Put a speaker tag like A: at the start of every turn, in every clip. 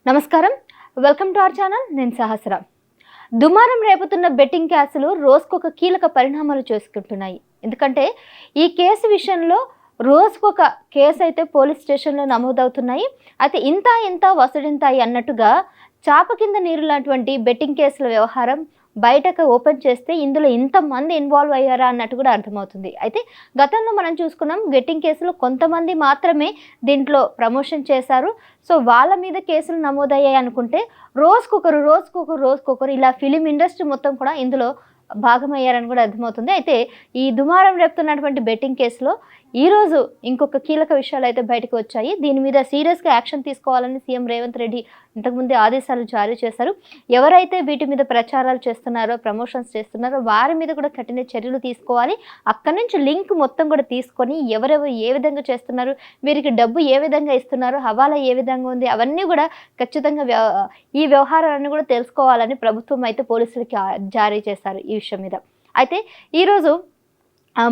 A: నమస్కారం, welcome to our channel. నేను సహస్ర. దుమారం రేపుతున్న బెట్టింగ్ కేసులు రోజుకొక కీలక పరిణామాలు చేసుకుంటున్నాయి. ఎందుకంటే ఈ కేసు విషయంలో రోజుకొక కేసు అయితే పోలీస్ స్టేషన్లో నమోదవుతున్నాయి. అయితే ఇంత వసడింతాయి అన్నట్టుగా చాప కింద నీరు లాంటి బెట్టింగ్ కేసుల వ్యవహారం బయటకు ఓపెన్ చేస్తే ఇందులో ఇంతమంది ఇన్వాల్వ్ అయ్యారా అన్నట్టు కూడా అర్థమవుతుంది. అయితే గతంలో మనం చూసుకున్నాం, బెట్టింగ్ కేసులు కొంతమంది మాత్రమే దీంట్లో ప్రమోషన్ చేశారు. సో వాళ్ళ మీద కేసులు నమోదయ్యాయి అనుకుంటే రోజుకొకరు ఇలా ఫిలిం ఇండస్ట్రీ మొత్తం కూడా ఇందులో భాగమయ్యారని కూడా అర్థమవుతుంది. అయితే ఈ దుమారం రేపుతున్నటువంటి బెట్టింగ్ కేసులో ఈరోజు ఇంకొక కీలక విషయాలు అయితే బయటకు వచ్చాయి. దీని మీద సీరియస్గా యాక్షన్ తీసుకోవాలని సీఎం రేవంత్ రెడ్డి ఇంతకుముందే ఆదేశాలు జారీ చేశారు. ఎవరైతే వీటి మీద ప్రచారాలు చేస్తున్నారో, ప్రమోషన్స్ చేస్తున్నారో వారి మీద కూడా కఠిన చర్యలు తీసుకోవాలి. అక్కడి నుంచి లింక్ మొత్తం కూడా తీసుకొని ఎవరెవరు ఏ విధంగా చేస్తున్నారు, వీరికి డబ్బు ఏ విధంగా ఇస్తున్నారు, హవాలా ఏ విధంగా ఉంది, అవన్నీ కూడా ఖచ్చితంగా ఈ వ్యవహారాలన్నీ కూడా తెలుసుకోవాలని ప్రభుత్వం అయితే పోలీసులకి జారీ చేశారు ఈ విషయం మీద. అయితే ఈరోజు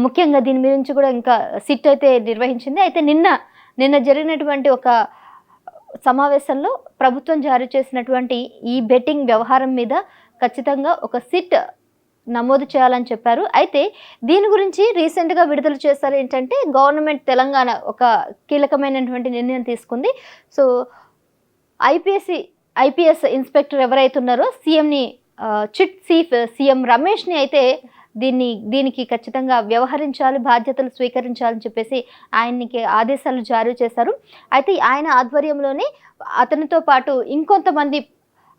A: ముఖ్యంగా దీని మీద నుంచి కూడా ఇంకా సిట్ అయితే నిర్వహించింది. అయితే నిన్న జరిగినటువంటి ఒక సమావేశంలో ప్రభుత్వం జారీ చేసినటువంటి ఈ బెట్టింగ్ వ్యవహారం మీద ఖచ్చితంగా ఒక సిట్ నమోదు చేయాలని చెప్పారు. అయితే దీని గురించి రీసెంట్గా విడుదల చేశారు. ఏంటంటే గవర్నమెంట్ తెలంగాణ ఒక కీలకమైనటువంటి నిర్ణయం తీసుకుంది. సో ఐపీఎస్ ఇన్స్పెక్టర్ ఎవరైతే ఉన్నారో చిట్ చీఫ్ సీఎం రమేష్ని అయితే దీనికి ఖచ్చితంగా వ్యవహరించాలి, బాధ్యతలు స్వీకరించాలని చెప్పేసి ఆయనకి ఆదేశాలు జారీ చేశారు. అయితే ఆయన ఆధ్వర్యంలోనే అతనితో పాటు ఇంకొంతమంది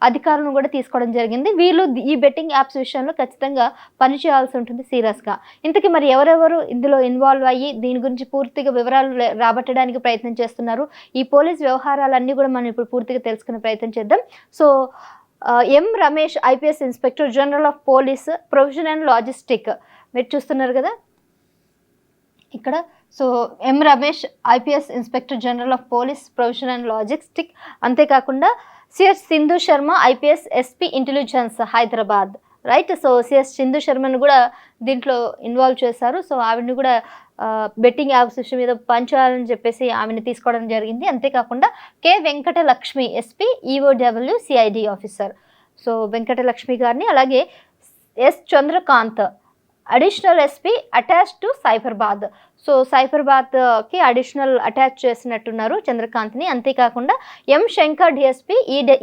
A: అధికారులను కూడా తీసుకోవడం జరిగింది. వీళ్ళు ఈ బెట్టింగ్ యాప్స్ విషయంలో ఖచ్చితంగా పనిచేయాల్సి ఉంటుంది సీరియస్గా. ఇంతకీ మరి ఎవరెవరు ఇందులో ఇన్వాల్వ్ అయ్యి దీని గురించి పూర్తిగా వివరాలు రాబట్టడానికి ప్రయత్నం చేస్తున్నారు, ఈ పోలీస్ వ్యవహారాలన్నీ కూడా మనం ఇప్పుడు పూర్తిగా తెలుసుకునే ప్రయత్నం చేద్దాం. So M Ramesh, IPS inspector general of police, provision and logistic, మీరు చూస్తున్నారు కదా ఇక్కడ. So M Ramesh, IPS inspector general of police, provision and logistic. అంతేకాకుండా CS Sindhu Sharma, IPS SP intelligence Hyderabad, right. So CS Sindhu శర్మను కూడా దీంట్లో ఇన్వాల్వ్ చేశారు. సో ఆవిడని కూడా బెట్టింగ్ యాప్స్ విషయం మీద పంచాలని చెప్పేసి ఆమెను తీసుకోవడం జరిగింది. అంతేకాకుండా K Venkatalakshmi, SP EOW CID officer. So Venkatalakshmi గారిని, అలాగే S Chandrakant, additional SP attach to Cyberabad. So సైబరాబాద్కి అడిషనల్ అటాచ్ చేసినట్టున్నారు చంద్రకాంత్ని. అంతేకాకుండా M Shankar DSP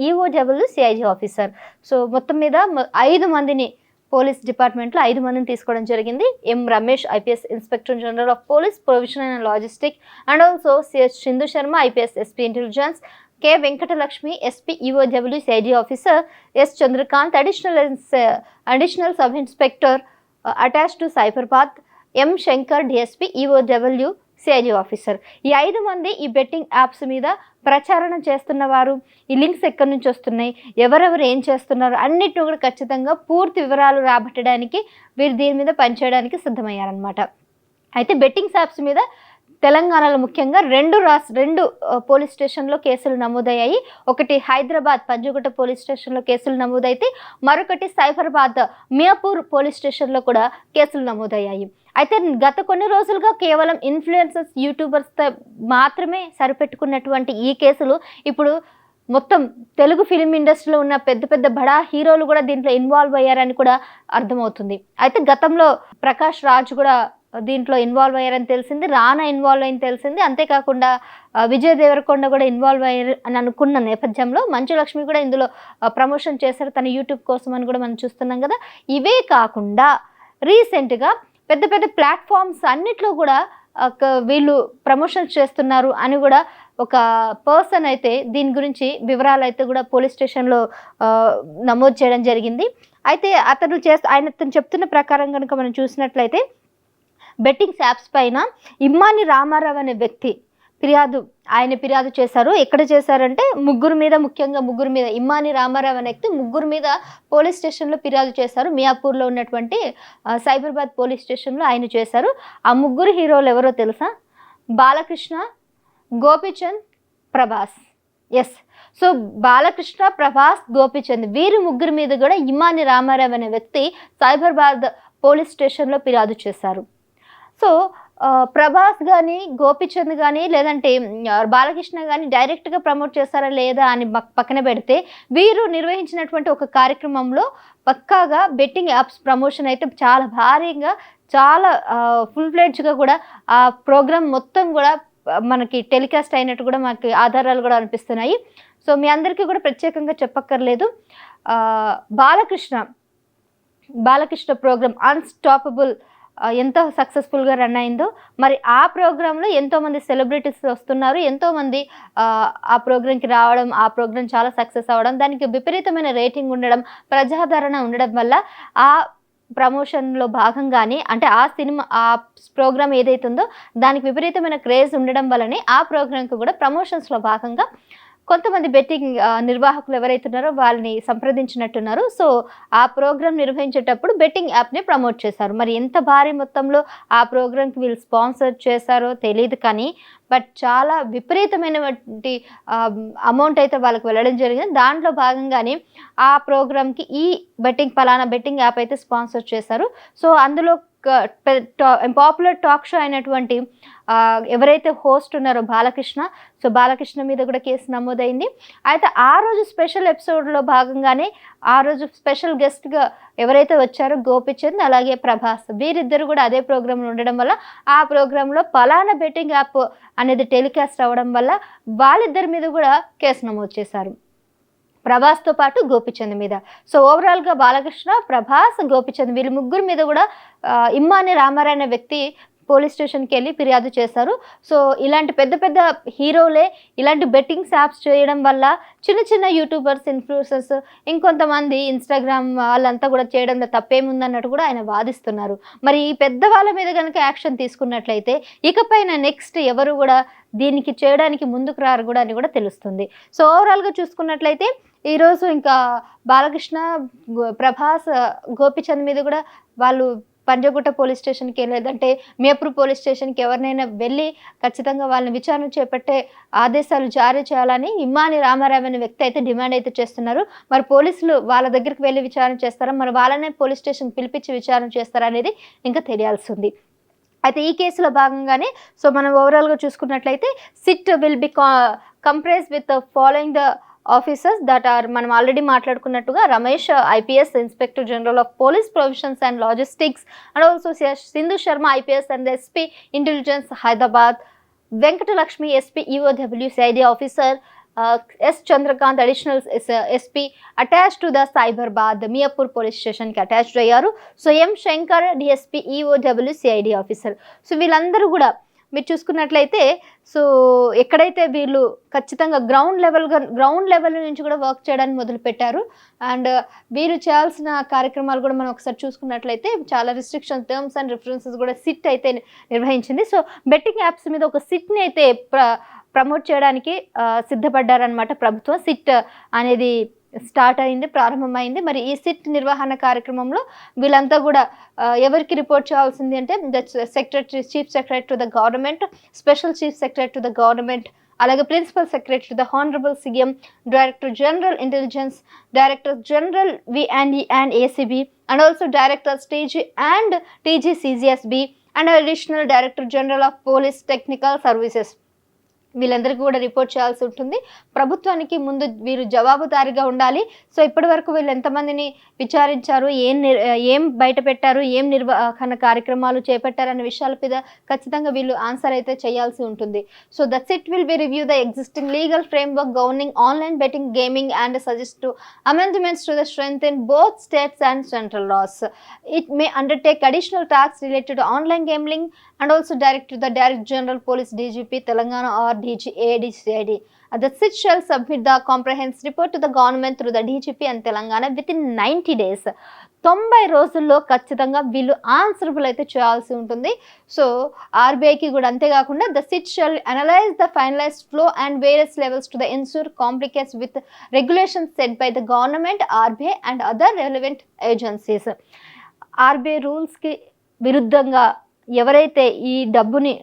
A: EOW CID officer. So మొత్తం మీద 5 మందిని పోలీస్ డిపార్ట్మెంట్లో 5 మందిని తీసుకోవడం జరిగింది. M Ramesh, IPS inspector general of police, provision and logistic, and also CS Sindhu Sharma, IPS SP intelligence, K Venkatalakshmi, SP EOW CID officer, S Chandrakant, additional sub inspector attach to Cyberabad, M Shankar DSP EOW CID officer. ఈ 5 మంది ఈ betting apps మీద ప్రచారణ చేస్తున్నవారు. ఈ links ఎక్కడి నుంచి వస్తున్నాయి, ఎవరెవరు ఏం చేస్తున్నారు అన్నిటిని కూడా ఖచ్చితంగా పూర్తి వివరాలు రాబట్టడానికి వీరు దీని మీద పనిచేయడానికి సిద్ధమయ్యారనమాట. అయితే బెట్టింగ్ యాప్స్ మీద తెలంగాణలో ముఖ్యంగా రెండు పోలీస్ స్టేషన్లో కేసులు నమోదయ్యాయి. ఒకటి హైదరాబాద్ పంజగుట్ట పోలీస్ స్టేషన్లో కేసులు నమోదైతే, మరొకటి సైబరాబాద్ మియాపూర్ పోలీస్ స్టేషన్లో కూడా కేసులు నమోదయ్యాయి. అయితే గత కొన్ని రోజులుగా కేవలం ఇన్ఫ్లుయెన్సర్స్, యూట్యూబర్స్తో మాత్రమే సరిపెట్టుకున్నటువంటి ఈ కేసులు ఇప్పుడు మొత్తం తెలుగు ఫిలిం ఇండస్ట్రీలో ఉన్న పెద్ద బడా హీరోలు కూడా దీంట్లో ఇన్వాల్వ్ అయ్యారని కూడా అర్థమవుతుంది. అయితే గతంలో ప్రకాష్ రాజ్ కూడా దీంట్లో ఇన్వాల్వ్ అయ్యారని తెలిసింది, రానా ఇన్వాల్వ్ అయ్యని తెలిసింది. అంతేకాకుండా విజయ్ దేవరకొండ కూడా ఇన్వాల్వ్ అయ్యారు అని అనుకున్న నేపథ్యంలో మంచు లక్ష్మి కూడా ఇందులో ప్రమోషన్ చేశారు తన యూట్యూబ్ కోసం అని కూడా మనం చూస్తున్నాం కదా. ఇవే కాకుండా రీసెంట్గా పెద్ద ప్లాట్ఫామ్స్ అన్నిట్లో కూడా వీళ్ళు ప్రమోషన్స్ చేస్తున్నారు అని కూడా ఒక పర్సన్ అయితే దీని గురించి వివరాలు అయితే కూడా పోలీస్ స్టేషన్లో నమోదు చేయడం జరిగింది. అయితే అతను చెప్తున్న ప్రకారం కనుక మనం చూసినట్లయితే బెట్టింగ్ యాప్స్ పైన ఇమ్మాని రామారావు అనే వ్యక్తి ఫిర్యాదు చేశారు. ఎక్కడ చేశారంటే ముఖ్యంగా ముగ్గురు మీద ఇమ్మాని రామారావు అనే వ్యక్తి ముగ్గురు మీద పోలీస్ స్టేషన్లో ఫిర్యాదు చేశారు. మియాపూర్లో ఉన్నటువంటి సైబరాబాద్ పోలీస్ స్టేషన్లో ఆయన చేశారు. ఆ ముగ్గురు హీరోలు ఎవరో తెలుసా? బాలకృష్ణ, గోపీచంద్, ప్రభాస్. ఎస్. సో బాలకృష్ణ, ప్రభాస్, గోపీచంద్ వీరి ముగ్గురు మీద కూడా ఇమ్మాని రామారావు అనే వ్యక్తి సైబరాబాద్ పోలీస్ స్టేషన్లో ఫిర్యాదు చేశారు. సో ప్రభాస్ కానీ, గోపిచంద్ కానీ, లేదంటే బాలకృష్ణ కానీ డైరెక్ట్గా ప్రమోట్ చేస్తారా లేదా అని పక్కన పెడితే, వీరు నిర్వహించినటువంటి ఒక కార్యక్రమంలో పక్కాగా బెట్టింగ్ యాప్స్ ప్రమోషన్ అయితే చాలా భారీగా, చాలా ఫుల్ ఫ్లెడ్జ్గా కూడా ఆ ప్రోగ్రామ్ మొత్తం కూడా మనకి టెలికాస్ట్ అయినట్టు కూడా మనకి ఆధారాలు కూడా అనిపిస్తున్నాయి. సో మీ అందరికీ కూడా ప్రత్యేకంగా చెప్పక్కర్లేదు. బాలకృష్ణ ప్రోగ్రామ్ అన్స్టాపబుల్ ఎంత సక్సెస్ఫుల్గా రన్ అయిందో, మరి ఆ ప్రోగ్రాంలో ఎంతోమంది సెలబ్రిటీస్ వస్తున్నారు, ఎంతోమంది ఆ ప్రోగ్రాంకి రావడం, ఆ ప్రోగ్రాం చాలా సక్సెస్ అవ్వడం, దానికి విపరీతమైన రేటింగ్ ఉండడం, ప్రజాదరణ ఉండడం వల్ల ఆ ప్రమోషన్లో భాగంగానే, అంటే ఆ ప్రోగ్రామ్ ఏదైతుందో దానికి విపరీతమైన క్రేజ్ ఉండడం వల్లనే ఆ ప్రోగ్రాంకి కూడా ప్రమోషన్స్లో భాగంగా కొంతమంది బెట్టింగ్ నిర్వాహకులు ఎవరైతే ఉన్నారో వాళ్ళని సంప్రదించినట్టున్నారు. సో ఆ ప్రోగ్రామ్ నిర్వహించేటప్పుడు బెట్టింగ్ యాప్ని ప్రమోట్ చేశారు. మరి ఎంత భారీ మొత్తంలో ఆ ప్రోగ్రామ్కి వీళ్ళు స్పాన్సర్ చేశారో తెలియదు, కానీ బట్ చాలా విపరీతమైనటువంటి అమౌంట్ అయితే వాళ్ళకి వెళ్ళడం జరిగింది. దాంట్లో భాగంగానే ఆ ప్రోగ్రామ్కి ఈ పలానా బెట్టింగ్ యాప్ అయితే స్పాన్సర్ చేశారు. సో అందులో పాపులర్ టాక్ షో అయినటువంటి ఎవరైతే హోస్ట్ ఉన్నారో బాలకృష్ణ మీద కూడా కేసు నమోదైంది. అయితే ఆ రోజు స్పెషల్ ఎపిసోడ్లో భాగంగానే ఆ రోజు స్పెషల్ గెస్ట్గా ఎవరైతే వచ్చారో గోపిచంద్, అలాగే ప్రభాస్, వీరిద్దరు కూడా అదే ప్రోగ్రాంలో ఉండడం వల్ల ఆ ప్రోగ్రాంలో పలానా బెట్టింగ్ యాప్ అనేది టెలికాస్ట్ అవ్వడం వల్ల వాళ్ళిద్దరి మీద కూడా కేసు నమోదు చేశారు, ప్రభాస్తో పాటు గోపిచంద్ మీద. సో ఓవరాల్గా బాలకృష్ణ, ప్రభాస్, గోపిచంద్ వీళ్ళు ముగ్గురు మీద కూడా ఇమ్మాని రామారావు అనే వ్యక్తి పోలీస్ స్టేషన్కి వెళ్ళి ఫిర్యాదు చేశారు. సో ఇలాంటి పెద్ద పెద్ద హీరోలే ఇలాంటి బెట్టింగ్స్ యాప్స్ చేయడం వల్ల చిన్న యూట్యూబర్స్, ఇన్ఫ్లుయెన్సర్స్, ఇంకొంతమంది ఇన్స్టాగ్రామ్ వాళ్ళంతా కూడా చేయడంలో తప్పేముందన్నట్టు కూడా ఆయన వాదిస్తున్నారు. మరి ఈ పెద్ద వాళ్ళ మీద కనుక యాక్షన్ తీసుకున్నట్లయితే ఇకపైన నెక్స్ట్ ఎవరు కూడా దీనికి చేయడానికి ముందుకు రారు కూడా అని కూడా తెలుస్తుంది. సో ఓవరాల్గా చూసుకున్నట్లయితే ఈరోజు ఇంకా బాలకృష్ణ, ప్రభాస్, గోపిచంద్ మీద కూడా వాళ్ళు పంజగుట్ట పోలీస్ స్టేషన్కి, లేదంటే మియాపూర్ పోలీస్ స్టేషన్కి ఎవరినైనా వెళ్ళి ఖచ్చితంగా వాళ్ళని విచారణ చేపట్టే ఆదేశాలు జారీ చేయాలని ఇమ్మాని రామారావు అనే వ్యక్తి అయితే డిమాండ్ అయితే చేస్తున్నారు. మరి పోలీసులు వాళ్ళ దగ్గరికి వెళ్ళి విచారణ చేస్తారా, మరి వాళ్ళనే పోలీస్ స్టేషన్కి పిలిపించి విచారణ చేస్తారా అనేది ఇంకా తెలియాల్సి ఉంది. అయితే ఈ కేసులో భాగంగానే సో మనం ఓవరాల్గా చూసుకున్నట్లయితే SIT will be comprise with following the officers that are, మనం ఆల్రెడీ మాట్లాడుకున్నట్టుగా Ramesh IPS inspector general of police provisions and logistics, and also Sindhu Sharma IPS and SP intelligence Hyderabad, Venkatalakshmi SP EOW CID officer, S Chandrakant additional SP attached to the Cyberabad Miyapur police స్టేషన్కి attached అయ్యారు. So M Shankar DSP EOW CID officer. So వీళ్ళందరూ కూడా మీరు చూసుకున్నట్లయితే so ఎక్కడైతే వీళ్ళు ఖచ్చితంగా ground level నుంచి కూడా వర్క్ చేయడానికి మొదలుపెట్టారు. అండ్ వీరు చేయాల్సిన కార్యక్రమాలు కూడా మనం ఒకసారి చూసుకున్నట్లయితే చాలా రిస్ట్రిక్షన్స్, టర్మ్స్ అండ్ రిఫరెన్సెస్ కూడా సిట్ అయితే నిర్వహించింది. సో బెట్టింగ్ యాప్స్ మీద ఒక సిట్ని అయితే ప్రమోట్ చేయడానికి సిద్ధపడ్డారనమాట ప్రభుత్వం. సిట్ అనేది స్టార్ట్ అయింది, ప్రారంభమైంది. మరి ఈ సిట్ నిర్వహణ కార్యక్రమంలో వీళ్ళంతా కూడా ఎవరికి రిపోర్ట్ చేయాల్సింది అంటే chief secretary to the government, special chief secretary to the government, అలాగే principal secretary to the honourable CM, director general intelligence, director general VNE and ACB, and also directors TG and TGCGSB, and additional director general of police technical services. వీళ్ళందరికీ కూడా report చేయాల్సి ఉంటుంది. ప్రభుత్వానికి ముందు వీరు జవాబుదారీగా ఉండాలి. So ఇప్పటి వరకు వీళ్ళు ఎంతమందిని విచారించారు, ఏం బయట పెట్టారు, ఏం నిర్వహణ కార్యక్రమాలు చేపట్టారు అనే విషయాల మీద ఖచ్చితంగా వీళ్ళు ఆన్సర్ అయితే చేయాల్సి ఉంటుంది. So the SIT will B review the existing legal framework governing online betting gaming and suggest to amendments to the strengthen both states and central laws. It may undertake additional tasks related to online gambling and also direct to the Director General Police DGP Telangana or DGA DCID. The SIT shall submit the comprehensive report to the government through the DGP and Telangana within 90 days. 90 రోజుల్లో ఖచ్చితంగా వీళ్ళు answerable అయితే చేయాల్సి ఉంటుంది. So ఆర్బీఐకి కూడా అంతేకాకుండా the SIT shall analyse the finalised flow and various levels to the insure complicates with regulations set by the government, RBI and other relevant agencies. RBI రూల్స్కి విరుద్ధంగా ఎవరైతే ఈ డబ్బుని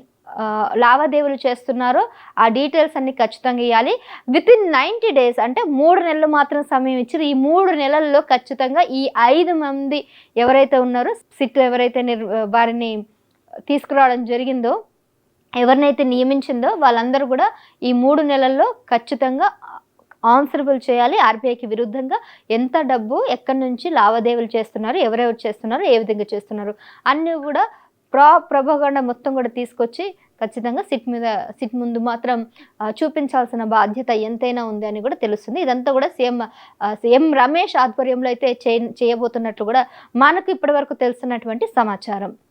A: లావాదేవీలు చేస్తున్నారో ఆ డీటెయిల్స్ అన్ని ఖచ్చితంగా ఇవ్వాలి. వితిన్ 90 డేస్ అంటే 3 నెలలు మాత్రం సమయం ఇచ్చారు. ఈ 3 నెలల్లో ఖచ్చితంగా ఈ 5 మంది ఎవరైతే ఉన్నారో సిట్ ఎవరైతే వారిని తీసుకురావడం జరిగిందో, ఎవరినైతే నియమించిందో వాళ్ళందరూ కూడా ఈ 3 నెలల్లో ఖచ్చితంగా ఆన్సరబుల్ చేయాలి. ఆర్‌బీఐకి విరుద్ధంగా ఎంత డబ్బు ఎక్కడి నుంచి లావాదేవీలు చేస్తున్నారు, ఎవరెవరు చేస్తున్నారు, ఏ విధంగా చేస్తున్నారు అన్నీ కూడా ప్రొపగండా మొత్తం కూడా తీసుకొచ్చి ఖచ్చితంగా సిట్ ముందు మాత్రం చూపించాల్సిన బాధ్యత ఎంతైనా ఉంది అని కూడా తెలుస్తుంది. ఇదంతా కూడా సీఎం రమేష్ ఆధ్వర్యంలో అయితే చేయబోతున్నట్లు కూడా మనకు ఇప్పటివరకు తెలుస్తున్నటువంటి సమాచారం.